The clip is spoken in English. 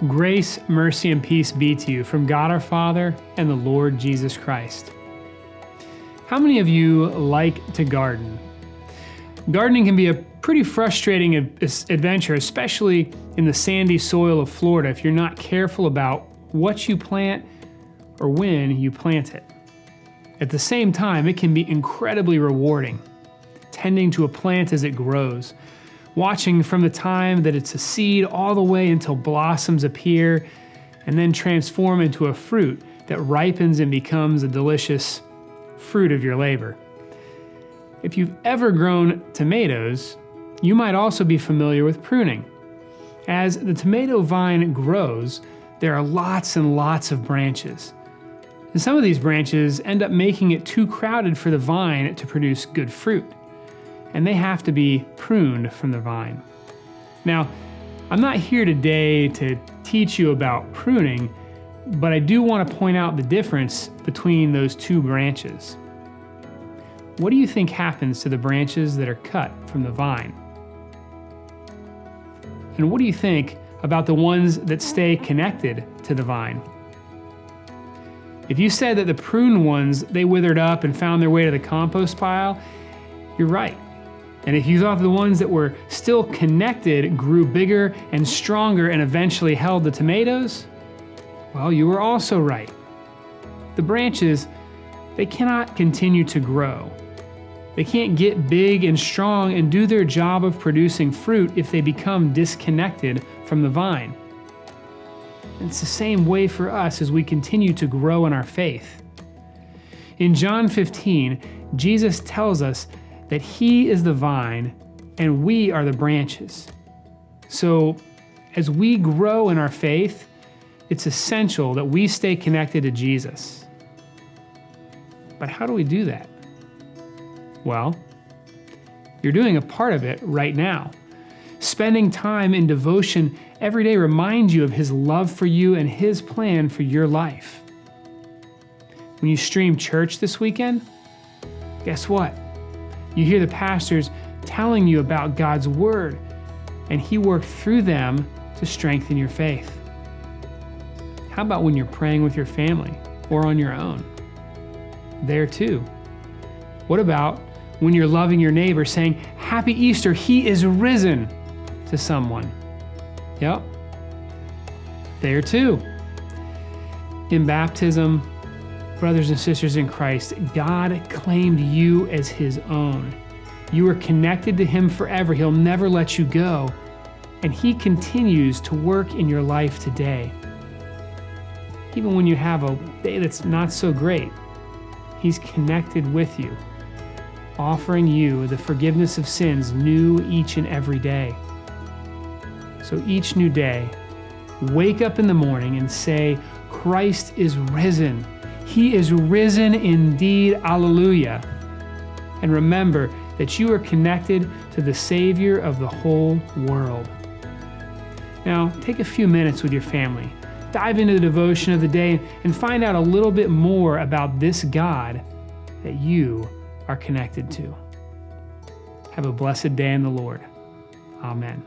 Grace, mercy, and peace be to you from God our Father and the Lord Jesus Christ. How many of you like to garden? Gardening can be a pretty frustrating adventure, especially in the sandy soil of Florida if you're not careful about what you plant or when you plant it. At the same time, it can be incredibly rewarding, tending to a plant as it grows, watching from the time that it's a seed all the way until blossoms appear and then transform into a fruit that ripens and becomes a delicious fruit of your labor. If you've ever grown tomatoes, you might also be familiar with pruning. As the tomato vine grows, there are lots and lots of branches. And some of these branches end up making it too crowded for the vine to produce good fruit, and they have to be pruned from the vine. Now, I'm not here today to teach you about pruning, but I do want to point out the difference between those two branches. What do you think happens to the branches that are cut from the vine? And what do you think about the ones that stay connected to the vine? If you said that the pruned ones, they withered up and found their way to the compost pile, you're right. And if you thought the ones that were still connected grew bigger and stronger and eventually held the tomatoes, well, you were also right. The branches, they cannot continue to grow. They can't get big and strong and do their job of producing fruit if they become disconnected from the vine. It's the same way for us as we continue to grow in our faith. In John 15, Jesus tells us that He is the vine and we are the branches. So as we grow in our faith, it's essential that we stay connected to Jesus. But how do we do that? Well, you're doing a part of it right now. Spending time in devotion every day reminds you of His love for you and His plan for your life. When you stream church this weekend, guess what? You hear the pastors telling you about God's Word, and He worked through them to strengthen your faith. How about when you're praying with your family or on your own? There too. What about when you're loving your neighbor, saying, "Happy Easter, He is risen," to someone? Yep. There too. In baptism, brothers and sisters in Christ, God claimed you as His own. You are connected to Him forever. He'll never let you go. And He continues to work in your life today. Even when you have a day that's not so great, He's connected with you, offering you the forgiveness of sins new each and every day. So each new day, wake up in the morning and say, "Christ is risen. He is risen indeed. Alleluia." And remember that you are connected to the Savior of the whole world. Now, take a few minutes with your family. Dive into the devotion of the day and find out a little bit more about this God that you are connected to. Have a blessed day in the Lord. Amen.